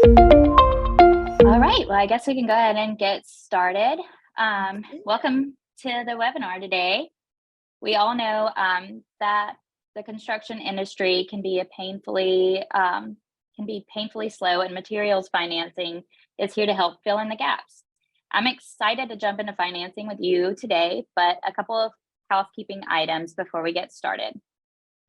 All right, well, I guess we can go ahead and get started. Welcome to the webinar today. We all know that the construction industry can be painfully slow, and materials financing is here to help fill in the gaps. I'm excited to jump into financing with you today, but a couple of housekeeping items before we get started.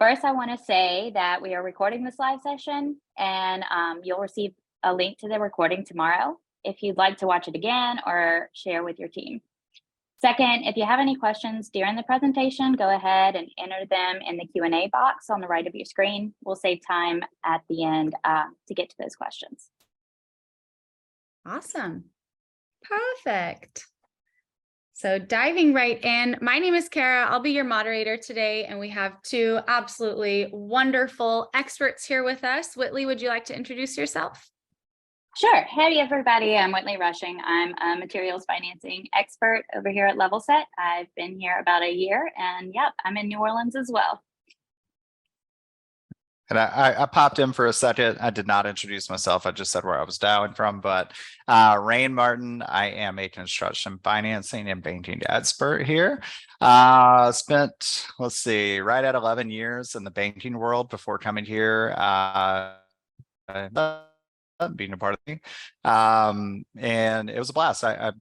First, I want to say that we are recording this live session, and you'll receive a link to the recording tomorrow if you'd like to watch it again or share with your team. Second, if you have any questions during the presentation, go ahead and enter them in the Q&A box on the right of your screen. We'll save time at the end to get to those questions. Awesome. Perfect. So diving right in, my name is Kara. I'll be your moderator today, and we have two absolutely wonderful experts here with us. Whitley, would you like to introduce yourself? Sure. Hey, everybody. I'm Whitley Rushing. I'm a materials financing expert over here at Levelset. I've been here about a year, and yep, I'm in New Orleans as well. And I popped in for a second. I did not introduce myself. I just said where I was dialing from, but Rane Martin, I am a construction financing and banking expert here. Spent, let's see, right at 11 years in the banking world before coming here. Being a part of me. And it was a blast. I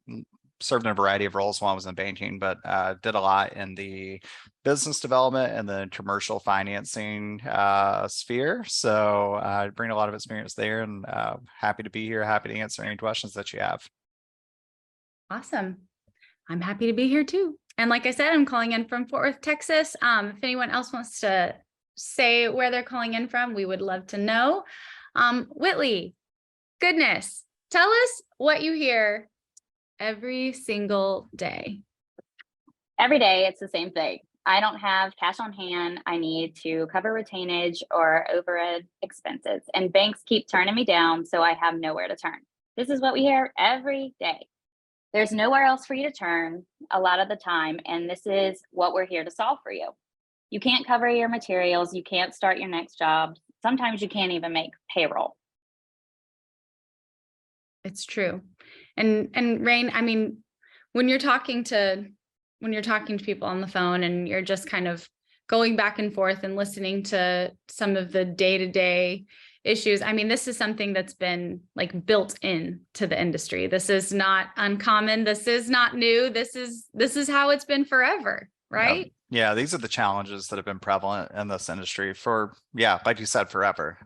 served in a variety of roles while I was in banking, but did a lot in the business development and the commercial financing sphere. So I bring a lot of experience there, and happy to be here. Happy to answer any questions that you have. Awesome. I'm happy to be here too. And like I said, I'm calling in from Fort Worth, Texas. If anyone else wants to say where they're calling in from, we would love to know. Whitley, goodness, tell us what you hear every single day. Every day, it's the same thing. I don't have cash on hand. I need to cover retainage or overhead expenses, and banks keep turning me down, so I have nowhere to turn. This is what we hear every day. There's nowhere else for you to turn a lot of the time, and this is what we're here to solve for you. You can't cover your materials. You can't start your next job. Sometimes you can't even make payroll. It's true. And Rane, I mean, when you're talking to people on the phone and you're just kind of going back and forth and listening to some of the day-to-day issues, I mean, this is something that's been like built in to the industry. This is not uncommon. This is not new. This is how it's been forever, right? Yeah, these are the challenges that have been prevalent in this industry for, like you said, forever.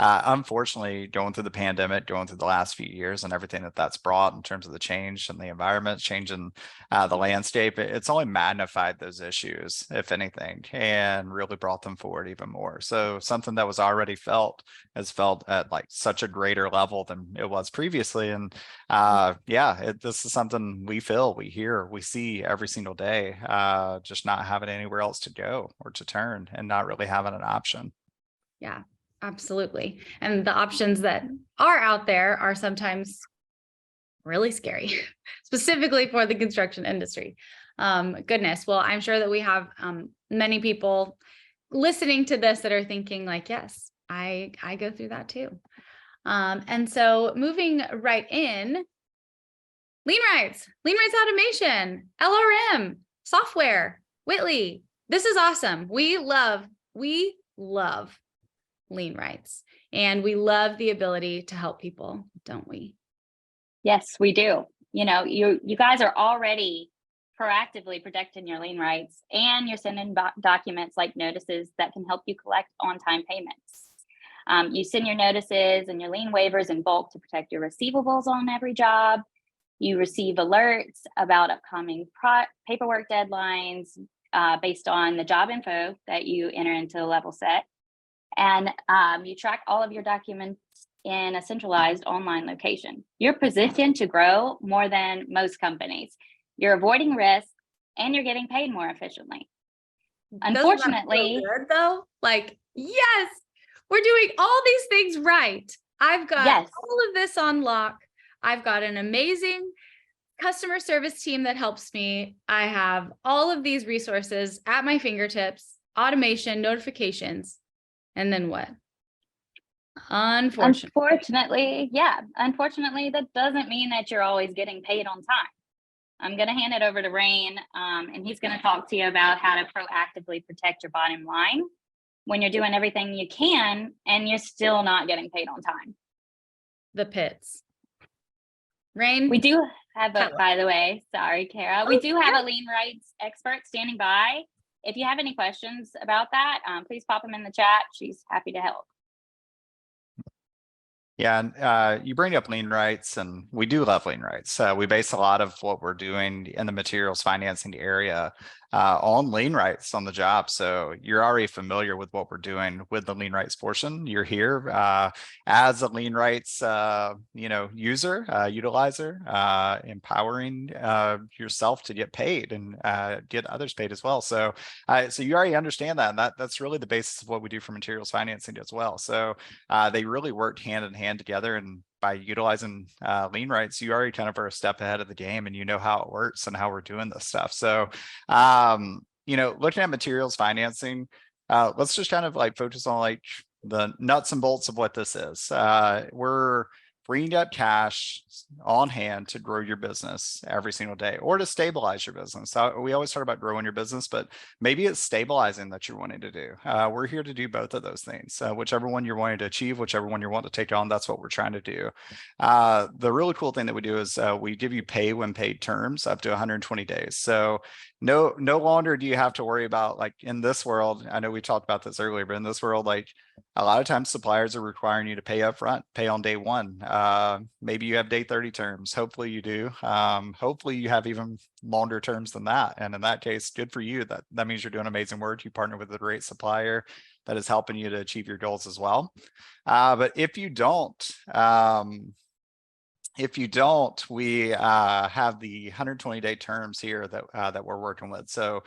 Unfortunately, going through the pandemic, going through the last few years and everything that's brought in terms of the change and the environment, changing the landscape, it's only magnified those issues, if anything, and really brought them forward even more. So something that was already felt is felt at like such a greater level than it was previously. And this is something we feel, we hear, we see every single day, just not having anywhere else to go or to turn and not really having an option. Yeah. Absolutely. And the options that are out there are sometimes really scary, specifically for the construction industry. Goodness. Well, I'm sure that we have many people listening to this that are thinking like, yes, I go through that too. And so moving right in, lien rights automation, LRM, software, Whitley, this is awesome. We love lien rights, and we love the ability to help people, don't we? Yes, we do. You know, you guys are already proactively protecting your lien rights, and you're sending documents like notices that can help you collect on-time payments. You send your notices and your lien waivers in bulk to protect your receivables on every job. You receive alerts about upcoming paperwork deadlines based on the job info that you enter into Levelset. And you track all of your documents in a centralized online location. You're positioned to grow more than most companies. You're avoiding risk, and you're getting paid more efficiently. Unfortunately, doesn't that feel good, though? Like, yes, we're doing all these things right. I've got all of this on lock. I've got an amazing customer service team that helps me. I have all of these resources at my fingertips, automation, notifications. And then what? Unfortunately. Unfortunately, that doesn't mean that you're always getting paid on time. I'm going to hand it over to Rane, and he's going to talk to you about how to proactively protect your bottom line when you're doing everything you can and you're still not getting paid on time. The pits. Rane? We do have by the way, sorry, Kara, we do have a lien rights expert standing by. If you have any questions about that, please pop them in the chat. She's happy to help. Yeah, and you bring up lien rights, and we do love lien rights. We base a lot of what we're doing in the materials financing area on lien rights on the job. So you're already familiar with what we're doing with the lien rights portion. You're here as a lien rights, user, utilizer, empowering yourself to get paid and get others paid as well. So you already understand that, and that's really the basis of what we do for materials financing as well. So they really work hand in hand together, and by utilizing lien rights, you already kind of are a step ahead of the game, and you know how it works and how we're doing this stuff. So looking at materials financing, let's just kind of like focus on like the nuts and bolts of what this is. We're freeing up cash on hand to grow your business every single day, or to stabilize your business. We always talk about growing your business, but maybe it's stabilizing that you're wanting to do. We're here to do both of those things. Whichever one you're wanting to achieve, whichever one you want to take on, that's what we're trying to do. The really cool thing that we do is we give you pay when paid terms up to 120 days. So no longer do you have to worry about, like, in this world, I know we talked about this earlier, but in this world, like, a lot of times suppliers are requiring you to pay up front, pay on day one. Maybe you have day 30 terms. Hopefully you do. Hopefully you have even longer terms than that. And in that case, good for you. That means you're doing amazing work. You partner with a great supplier that is helping you to achieve your goals as well. But if you don't, we have the 120-day terms here that we're working with. So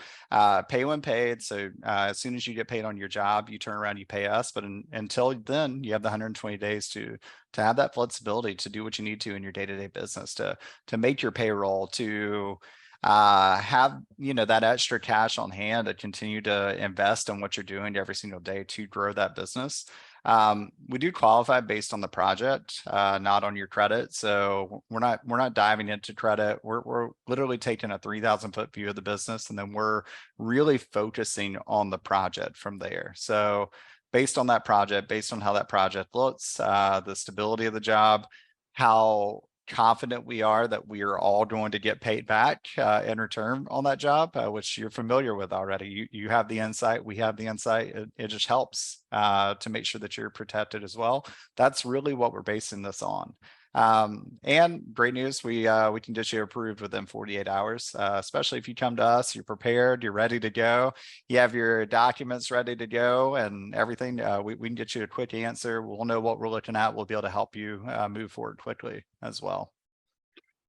pay when paid. So as soon as you get paid on your job, you turn around, you pay us. But until then, you have the 120 days to have that flexibility to do what you need to in your day-to-day business, to make your payroll, to have that extra cash on hand to continue to invest in what you're doing every single day to grow that business. We do qualify based on the project, not on your credit. So we're not diving into credit. We're literally taking a 3,000-foot view of the business, and then we're really focusing on the project from there. So based on that project, based on how that project looks, the stability of the job, how confident we are that we are all going to get paid back in return on that job, which you're familiar with already. You have the insight, we have the insight. It just helps to make sure that you're protected as well. That's really what we're basing this on. And great news, we can get you approved within 48 hours, especially if you come to us, you're prepared, you're ready to go, you have your documents ready to go and everything. We can get you a quick answer. We'll know what we're looking at. We'll be able to help you move forward quickly as well.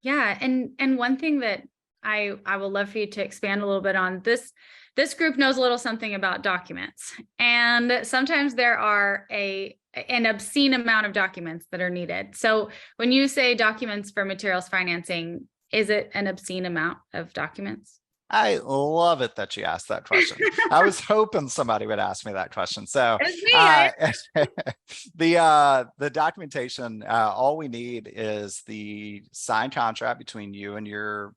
Yeah, and one thing that I would love for you to expand a little bit on, this group knows a little something about documents, and sometimes there are an obscene amount of documents that are needed. So when you say documents for materials financing, is it an obscene amount of documents? I love it that you asked that question. I was hoping somebody would ask me that question. So the documentation, all we need is the signed contract between you and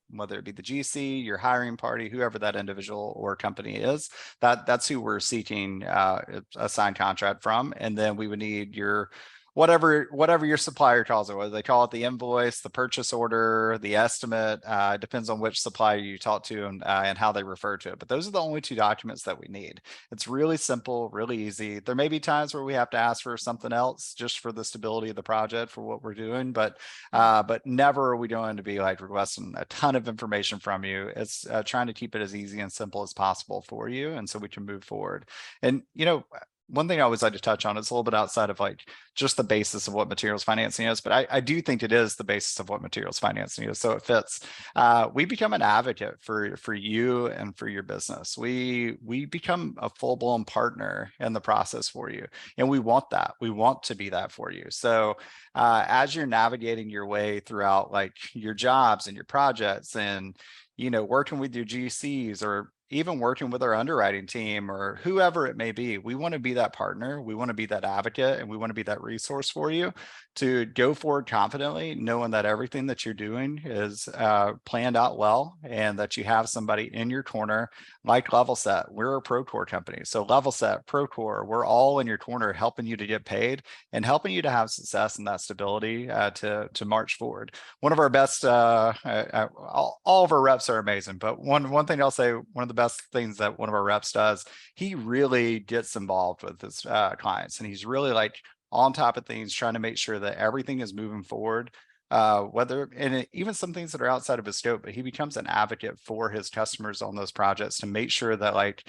whether it be the GC, your hiring party, whoever that individual or company is. That's who we're seeking a signed contract from. And then we would need your whatever your supplier calls it, whether they call it the invoice, the purchase order, the estimate, depends on which supplier you talk to and how they refer to it. But those are the only two documents that we need. It's really simple, really easy. There may be times where we have to ask for something else just for the stability of the project for what we're doing, but never are we going to be like requesting a ton of information from you. It's trying to keep it as easy and simple as possible for you, and so we can move forward. And one thing I always like to touch on, it's a little bit outside of like just the basis of what materials financing is, but I do think it is the basis of what materials financing is. So it fits. We become an advocate for you and for your business. We become a full-blown partner in the process for you. And we want that. We want to be that for you. So as you're navigating your way throughout like your jobs and your projects and working with your GCs or even working with our underwriting team or whoever it may be, we want to be that partner. We want to be that advocate, and we want to be that resource for you to go forward confidently, knowing that everything that you're doing is planned out well, and that you have somebody in your corner like Levelset. We're a Procore company. So Levelset, Procore, we're all in your corner helping you to get paid and helping you to have success and that stability to march forward. One of our best, all of our reps are amazing, but one thing I'll say, one of the best things that one of our reps does, he really gets involved with his clients, and he's really like on top of things, trying to make sure that everything is moving forward. Even some things that are outside of his scope, but he becomes an advocate for his customers on those projects to make sure that like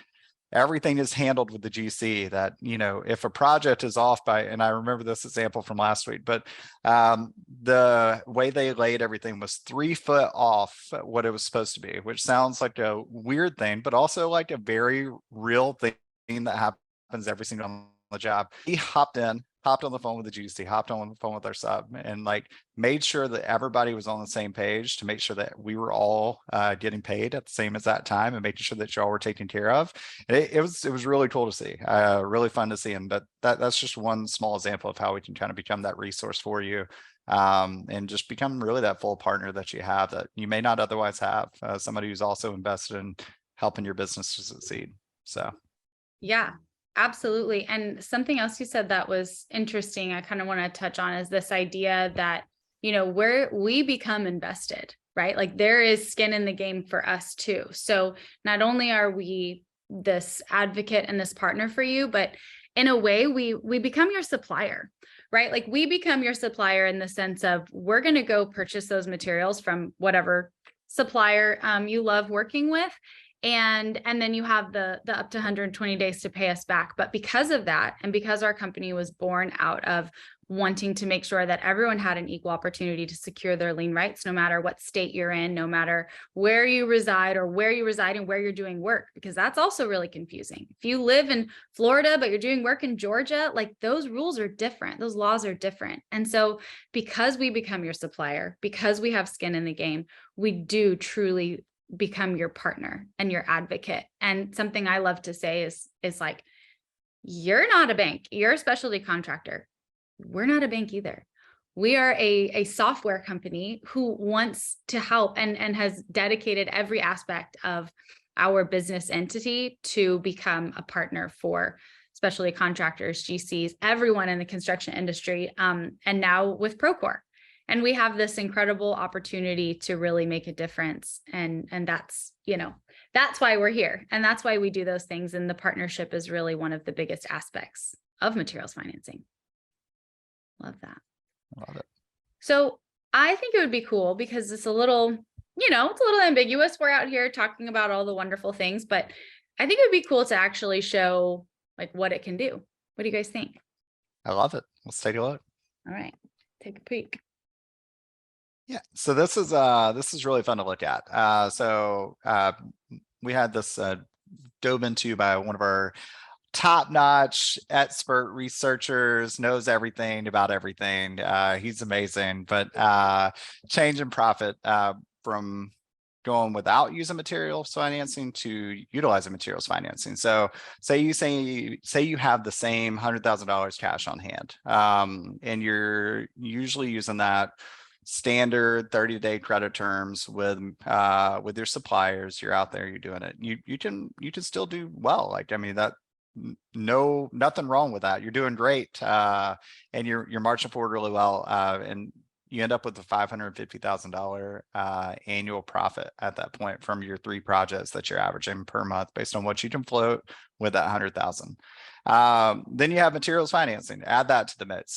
everything is handled with the GC, that, if a project is off by, and I remember this example from last week, but the way they laid everything was 3 foot off what it was supposed to be, which sounds like a weird thing, but also like a very real thing that happens every single on the job. He hopped on the phone with the GC, hopped on the phone with our sub, and like made sure that everybody was on the same page to make sure that we were all getting paid at the same exact time, and making sure that y'all were taken care of. It was really cool to see, really fun to see. And that's just one small example of how we can kind of become that resource for you, and just become really that full partner that you have that you may not otherwise have, somebody who's also invested in helping your business to succeed. So Yeah, absolutely. And something else you said that was interesting, I kind of want to touch on, is this idea that, where we become invested, right? Like there is skin in the game for us too. So not only are we this advocate and this partner for you, but in a way we become your supplier, right? Like we become your supplier in the sense of we're going to go purchase those materials from whatever supplier you love working with. And then you have the up to 120 days to pay us back. But because of that, and because our company was born out of wanting to make sure that everyone had an equal opportunity to secure their lien rights, no matter what state you're in, no matter where you reside and where you're doing work, because that's also really confusing. If you live in Florida, but you're doing work in Georgia, like those rules are different, those laws are different. And so because we become your supplier, because we have skin in the game, we do truly become your partner and your advocate. And something I love to say is like, you're not a bank, you're a specialty contractor. We're not a bank either. We are a software company who wants to help and has dedicated every aspect of our business entity to become a partner for specialty contractors, GCs, everyone in the construction industry, and now with Procore. And we have this incredible opportunity to really make a difference. And that's, that's why we're here. And that's why we do those things. And the partnership is really one of the biggest aspects of materials financing. Love that. Love it. So I think it would be cool because it's a little, it's a little ambiguous. We're out here talking about all the wonderful things, but I think it would be cool to actually show like what it can do. What do you guys think? I love it. Let's take a look. All right, take a peek. Yeah, so this is really fun to look at. We had this dove into by one of our top-notch expert researchers, knows everything about everything. He's amazing, but change in profit from going without using materials financing to utilizing materials financing. So say you have the same $100,000 cash on hand, and you're usually using that standard 30-day credit terms with your suppliers. You're out there, you're doing it. You can still do well. Like, I mean, nothing wrong with that. You're doing great, and you're marching forward really well, and you end up with a $550,000 annual profit at that point from your 3 projects that you're averaging per month based on what you can float with that 100,000. Then you have materials financing. Add that to the mix.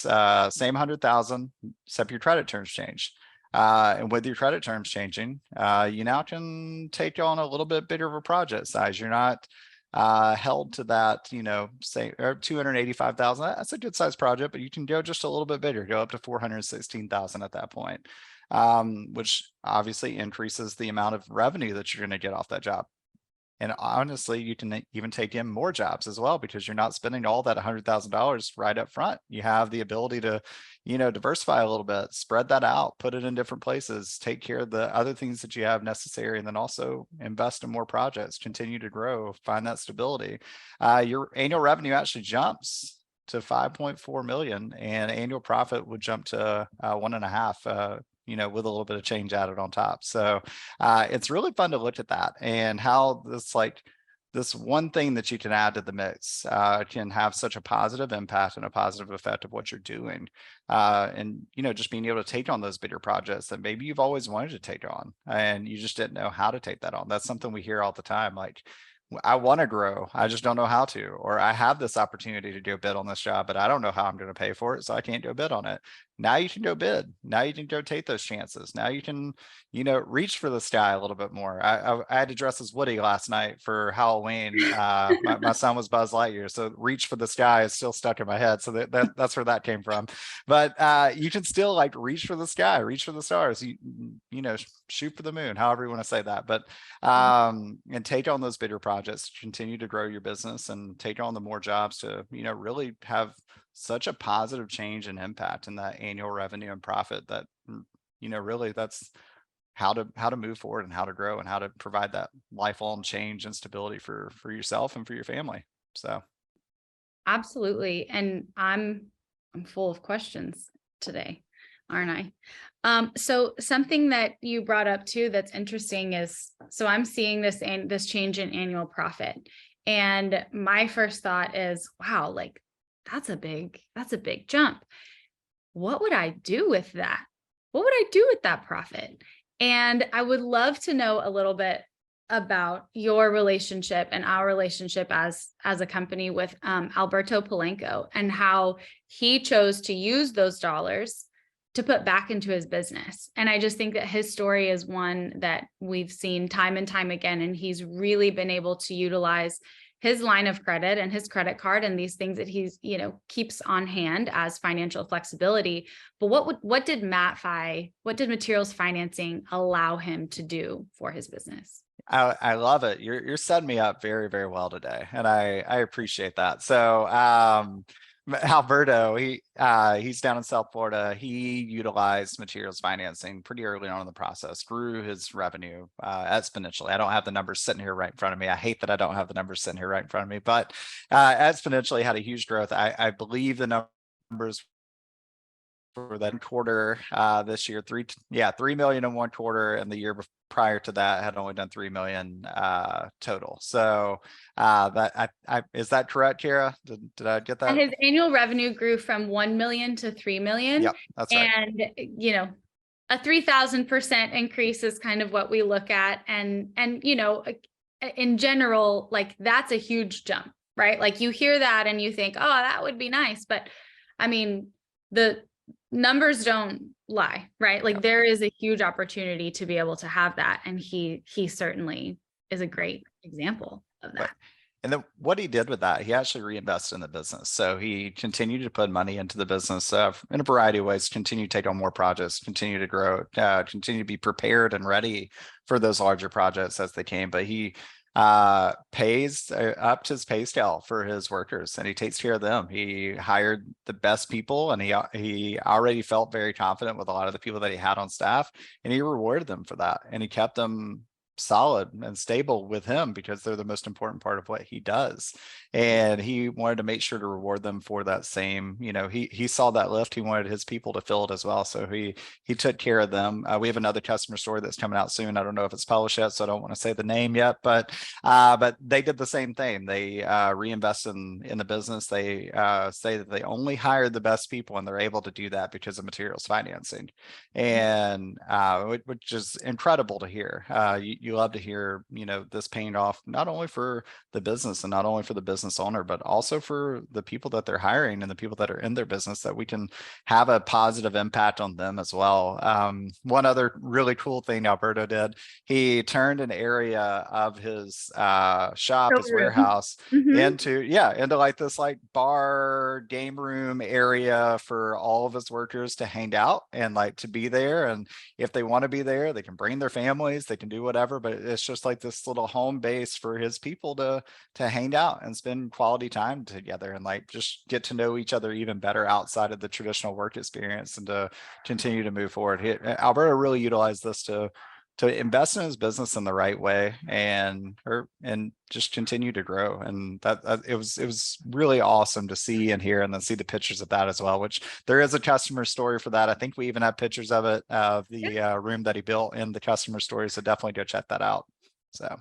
Same 100,000, except your credit terms change. And with your credit terms changing, you now can take on a little bit bigger of a project size. You're not held to that, say 285,000. That's a good size project, but you can go just a little bit bigger, go up to 416,000 at that point, which obviously increases the amount of revenue that you're going to get off that job. And honestly, you can even take in more jobs as well, because you're not spending all that $100,000 right up front. You have the ability to, diversify a little bit, spread that out, put it in different places, take care of the other things that you have necessary, and then also invest in more projects, continue to grow, find that stability. Your annual revenue actually jumps to 5.4 million, and annual profit would jump to 1.5, with a little bit of change added on top. So it's really fun to look at that, and how this one thing that you can add to the mix can have such a positive impact and a positive effect of what you're doing. And, just being able to take on those bigger projects that maybe you've always wanted to take on, and you just didn't know how to take that on. That's something we hear all the time. Like, I want to grow, I just don't know how to, or I have this opportunity to do a bid on this job, but I don't know how I'm going to pay for it, so I can't do a bid on it. Now you can go bid. Now you can go take those chances. Now you can, reach for the sky a little bit more. I had to dress as Woody last night for Halloween. My son was Buzz Lightyear, so reach for the sky is still stuck in my head. So that's where that came from. But you can still like reach for the sky, reach for the stars. Shoot for the moon, however you want to say that. But and take on those bigger projects, continue to grow your business, and take on the more jobs to, really have such a positive change and impact in that annual revenue and profit that, really that's how to move forward and how to grow and how to provide that lifelong change and stability for yourself and for your family. So Absolutely. And I'm full of questions today, aren't I? So something that you brought up too that's interesting is, so I'm seeing this change in annual profit, and my first thought is, wow, like that's a big jump. What would I do with that? What would I do with that profit? And I would love to know a little bit about your relationship and our relationship as a company with Alberto Palenko, and how he chose to use those dollars to put back into his business. And I just think that his story is one that we've seen time and time again, and he's really been able to utilize his line of credit and his credit card and these things that he's, keeps on hand as financial flexibility. But what did materials financing allow him to do for his business? I love it. You're setting me up very, very well today, and I appreciate that. So Alberto, he's down in South Florida. He utilized materials financing pretty early on in the process, grew his revenue exponentially. I don't have the numbers sitting here right in front of me. I hate that I don't have the numbers sitting here right in front of me, but exponentially had a huge growth. I believe the numbers for that quarter this year, 3 million in one quarter, and the year prior to that had only done 3 million total. So is that correct, Kara? Did I get that? And his annual revenue grew from 1 million to 3 million. Yep, that's right. And a 3,000% increase is kind of what we look at, and in general, like that's a huge jump, right? Like you hear that and you think, oh, that would be nice, but I mean, the numbers don't lie, right? Like there is a huge opportunity to be able to have that. And he certainly is a great example of that. And then what he did with that, he actually reinvested in the business. So he continued to put money into the business in a variety of ways, continue to take on more projects, continue to grow, continue to be prepared and ready for those larger projects as they came. But he pays upped his pay scale for his workers, and he takes care of them. He hired the best people, and he already felt very confident with a lot of the people that he had on staff, and he rewarded them for that, and he kept them solid and stable with him because they're the most important part of what he does. And he wanted to make sure to reward them for that same, he saw that lift. He wanted his people to feel it as well. So he took care of them. We have another customer story that's coming out soon. I don't know if it's published yet, so I don't want to say the name yet, but they did the same thing. They reinvested in the business. They say that they only hired the best people, and they're able to do that because of materials financing. And which is incredible to hear. You love to hear, this paying off not only for the business and not only for the business owner, but also for the people that they're hiring and the people that are in their business, that we can have a positive impact on them as well. One other really cool thing Alberto did, he turned an area of his shop, his warehouse, into like this like bar game room area for all of his workers to hang out and like to be there. And if they want to be there, they can bring their families, they can do whatever. whatever, but it's just like this little home base for his people to hang out and spend quality time together and like just get to know each other even better outside of the traditional work experience and to continue to move forward. Alberto really utilized this to invest in his business in the right way and just continue to grow. And it was really awesome to see and hear, and then see the pictures of that as well, which there is a customer story for that. I think we even have pictures of it, of the room that he built in the customer story. So definitely go check that out. So.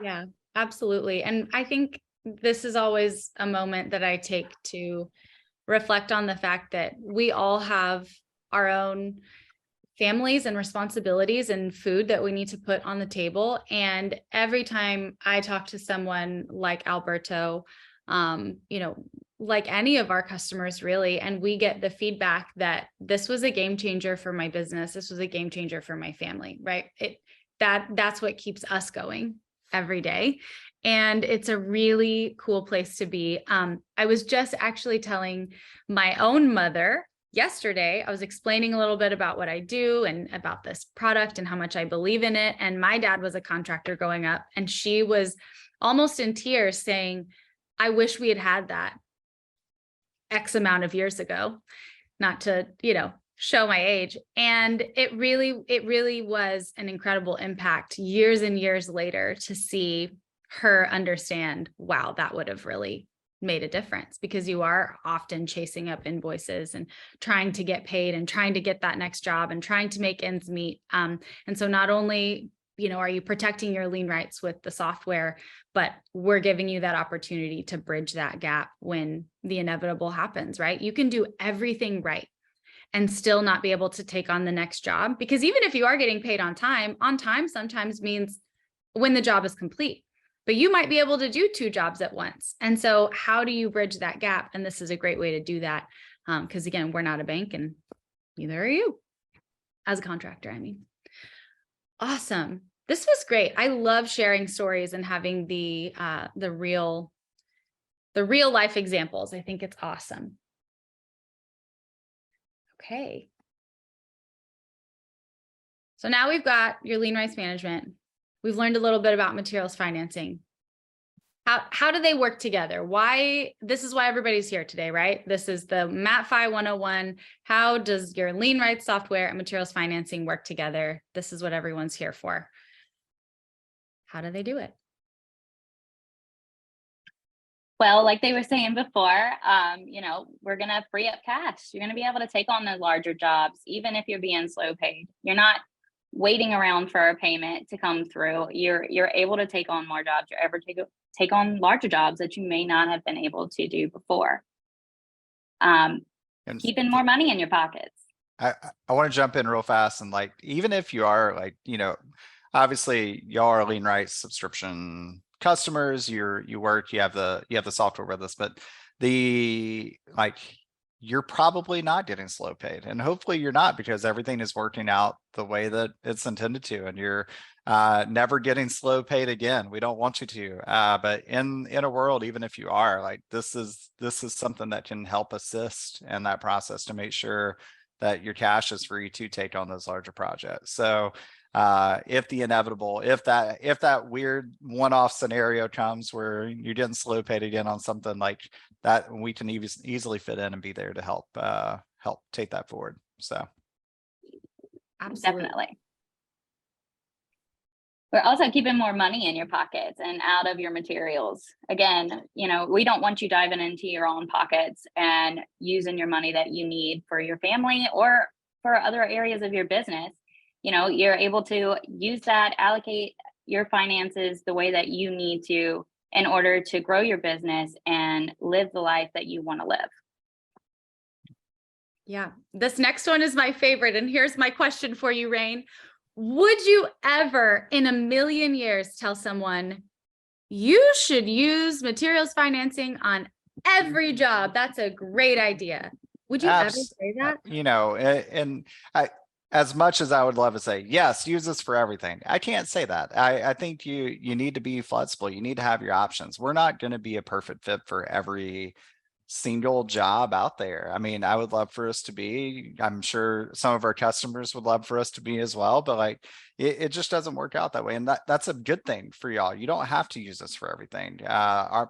Yeah, absolutely. And I think this is always a moment that I take to reflect on the fact that we all have our own families and responsibilities and food that we need to put on the table. And every time I talk to someone like Alberto, like any of our customers really, and we get the feedback that this was a game changer for my business, this was a game changer for my family, right? That's what keeps us going every day. And it's a really cool place to be. I was just actually telling my own mother yesterday, I was explaining a little bit about what I do and about this product and how much I believe in it. And my dad was a contractor growing up, and she was almost in tears saying, I wish we had had that X amount of years ago, not to, show my age. And it really was an incredible impact years and years later to see her understand, wow, that would have really made a difference, because you are often chasing up invoices and trying to get paid and trying to get that next job and trying to make ends meet. And so not only, are you protecting your lien rights with the software, but we're giving you that opportunity to bridge that gap when the inevitable happens, right? You can do everything right and still not be able to take on the next job, because even if you are getting paid on time sometimes means when the job is complete. But you might be able to do 2 jobs at once. And so how do you bridge that gap? And this is a great way to do that. Because again, we're not a bank, and neither are you as a contractor. I mean, awesome. This was great. I love sharing stories and having the real life examples. I think it's awesome. Okay. So now we've got your lien rights management. We've learned a little bit about materials financing. How do they work together? This is why everybody's here today, right? This is the MatFi 101. How does your lien rights software and materials financing work together? This is what everyone's here for. How do they do it? Well, like they were saying before, we're going to free up cash. You're going to be able to take on the larger jobs, even if you're being slow paid. You're not waiting around for a payment to come through. You're able to take on more jobs. You're able to take on larger jobs that you may not have been able to do before. Keeping more money in your pockets. I want to jump in real fast, and like, even if you are like, obviously y'all are lien rights subscription customers, you have the software with us, but you're probably not getting slow paid, and hopefully you're not, because everything is working out the way that it's intended to, and you're never getting slow paid again. We don't want you to, but in a world, even if you are, like, this is something that can help assist in that process to make sure that your cash is free to take on those larger projects. So if that weird one-off scenario comes where you're getting slow paid again on something like that, we can easily fit in and be there to help take that forward. So absolutely. Definitely. We're also keeping more money in your pockets and out of your materials. Again, we don't want you diving into your own pockets and using your money that you need for your family or for other areas of your business. You're able to use that, allocate your finances the way that you need to in order to grow your business and live the life that you want to live. Yeah, this next one is my favorite. And here's my question for you, Rane. Would you ever in a million years tell someone you should use materials financing on every job? That's a great idea. Would you ever say that? And as much as I would love to say, yes, use this for everything, I can't say that. I think you need to be flexible. You need to have your options. We're not going to be a perfect fit for every single job out there. I mean, I would love for us to be, I'm sure some of our customers would love for us to be as well, but like it just doesn't work out that way. And that's a good thing for y'all. You don't have to use us for everything.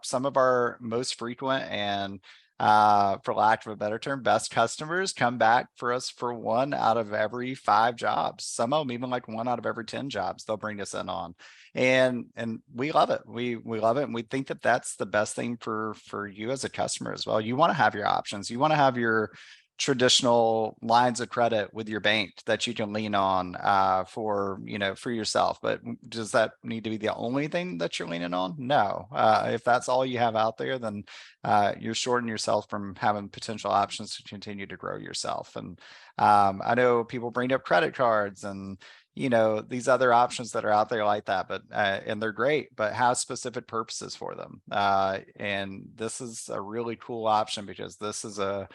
Some of our most frequent and for lack of a better term, best customers come back for us for 1 out of every 5 jobs. Some of them even like 1 out of every 10 jobs they'll bring us in on. And we love it. We love it. And we think that that's the best thing for you as a customer as well. You want to have your options. You want to have your traditional lines of credit with your bank that you can lean on for, you know, for yourself. But does that need to be the only thing that you're leaning on? No. If that's all you have out there, then you're shorting yourself from having potential options to continue to grow yourself. And I know people bring up credit cards and, you know, these other options that are out there like that, but and they're great, but have specific purposes for them. And this is a really cool option because this is a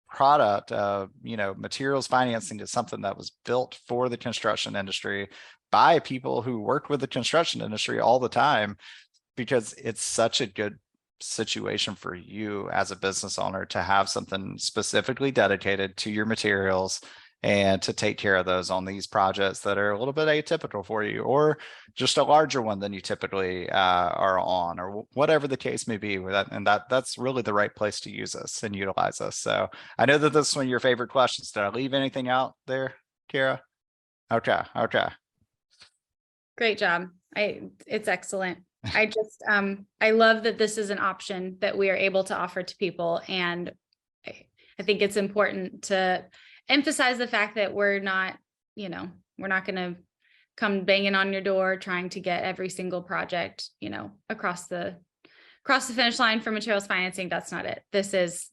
product of, you know, materials financing is something that was built for the construction industry by people who work with the construction industry all the time, because it's such a good situation for you as a business owner to have something specifically dedicated to your materials and to take care of those on these projects that are a little bit atypical for you, or just a larger one than you typically are on, or whatever the case may be with that. And that's really the right place to use us and utilize us. So I know that this is one of your favorite questions. Did I leave anything out there, Kara? Okay. Great job. It's excellent. I just, I love that this is an option that we are able to offer to people. And I think it's important to emphasize the fact that we're not, you know, we're not going to come banging on your door trying to get every single project, you know, across the finish line for materials financing. That's not it. This is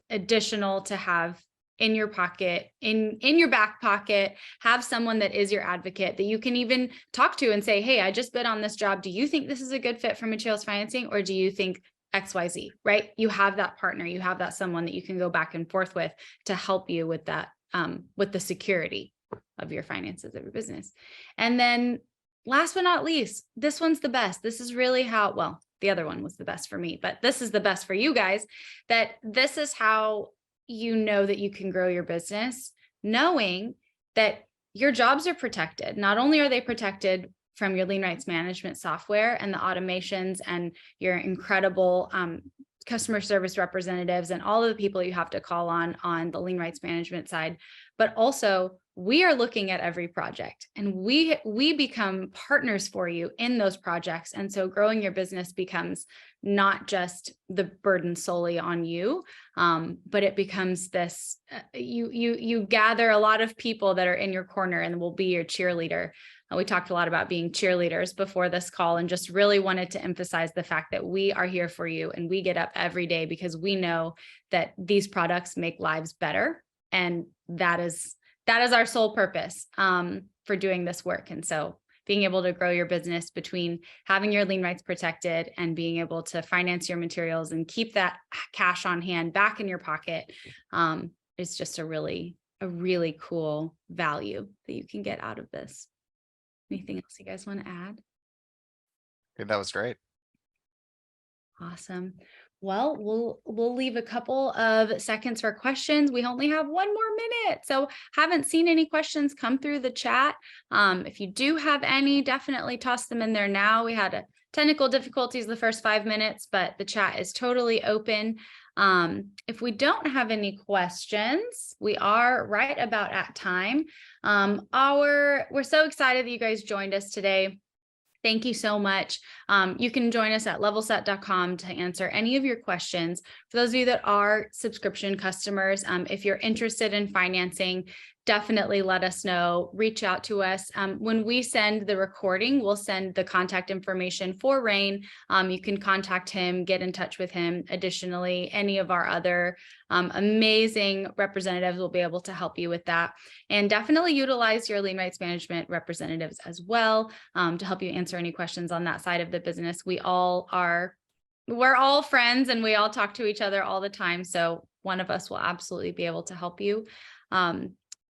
additional to have in your pocket, in your back pocket, have someone that is your advocate that you can even talk to and say, hey, I just bid on this job. Do you think this is a good fit for materials financing? Or do you think XYZ, right? You have that partner, you have that someone that you can go back and forth with to help you with that, with the security of your finances of your business. And then last but not least, this one's the best. This is really how, well, the other one was the best for me, but this is the best for you guys, that this is how you know that you can grow your business, knowing that your jobs are protected. Not only are they protected from your lien rights management software and the automations and your incredible customer service representatives and all of the people you have to call on the lien rights management side, but also we are looking at every project and we become partners for you in those projects. And so growing your business becomes not just the burden solely on you, but it becomes this, you gather a lot of people that are in your corner and will be your cheerleader. We talked a lot about being cheerleaders before this call and just really wanted to emphasize the fact that we are here for you and we get up every day because we know that these products make lives better. And that is our sole purpose for doing this work. And so being able to grow your business between having your lien rights protected and being able to finance your materials and keep that cash on hand back in your pocket is just a really cool value that you can get out of this. Anything else you guys want to add? I think that was great. Awesome. Well, we'll leave a couple of seconds for questions. We only have 1 more minute, so haven't seen any questions come through the chat. If you do have any, definitely toss them in there now. We had technical difficulties the first 5 minutes, but the chat is totally open. If we don't have any questions, we are right about at time. We're so excited that you guys joined us today. Thank you so much. You can join us at levelset.com to answer any of your questions. For those of you that are subscription customers, if you're interested in financing, definitely let us know. Reach out to us. When we send the recording, we'll send the contact information for Rane. You can contact him, get in touch with him. Additionally, any of our other amazing representatives will be able to help you with that. And definitely utilize your lien rights management representatives as well to help you answer any questions on that side of the business. We're all friends and we all talk to each other all the time. So one of us will absolutely be able to help you.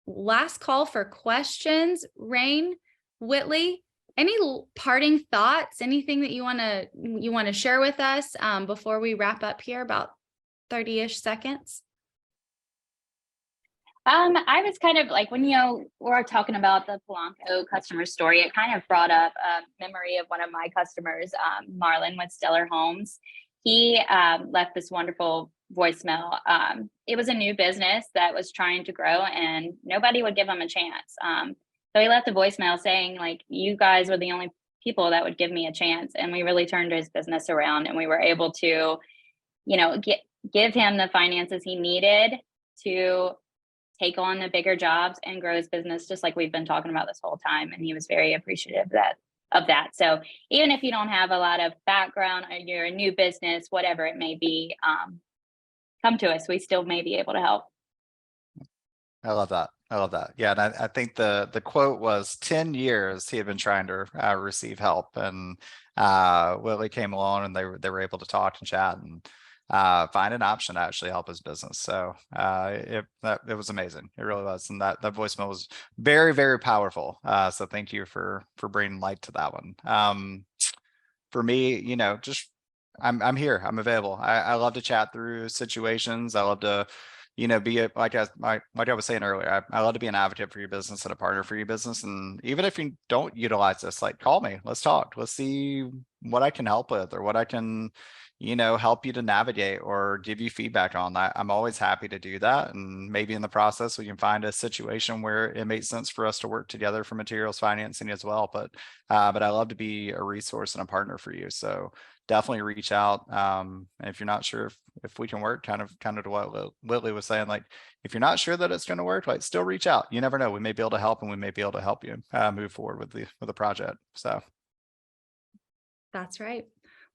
Last call for questions. Rane, Whitley, any parting thoughts, anything that you want to share with us before we wrap up here about 30-ish seconds. I was kind of like, when, we're talking about the Polanco customer story, it kind of brought up a memory of one of my customers, Marlon with Stellar Homes. He left this wonderful voicemail. It was a new business that was trying to grow and nobody would give him a chance. So he left a voicemail saying, like, you guys were the only people that would give me a chance. And we really turned his business around, and we were able to, give him the finances he needed to take on the bigger jobs and grow his business, just like we've been talking about this whole time. And he was very appreciative of that. So even if you don't have a lot of background, or you're a new business, whatever it may be, come to us. We still may be able to help. I love that. I love that. Yeah. And I think the quote was 10 years he had been trying to receive help, and Whitley came along and they were able to talk and chat and find an option to actually help his business. So it was amazing. It really was. And that voicemail was very, very powerful. So thank you for bringing light to that one. For me, just I'm here. I'm available. I love to chat through situations. I love to be like I was saying earlier, I love to be an advocate for your business and a partner for your business. And even if you don't utilize this, like, call me, let's talk, let's see what I can help with, or what I can, help you to navigate or give you feedback on that. I'm always happy to do that. And maybe in the process, we can find a situation where it makes sense for us to work together for materials financing as well. But I love to be a resource and a partner for you. So definitely reach out. And if you're not sure if we can work, kind of to what Whitley was saying, like, if you're not sure that it's going to work, like, still reach out. You never know. We may be able to help, and we may be able to help you move forward with the project. So that's right.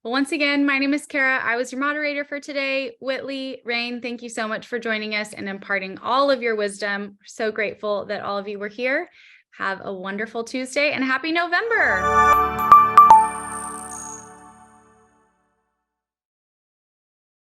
Well, once again, my name is Kara. I was your moderator for today. Whitley, Rane, thank you so much for joining us and imparting all of your wisdom. We're so grateful that all of you were here. Have a wonderful Tuesday and happy November.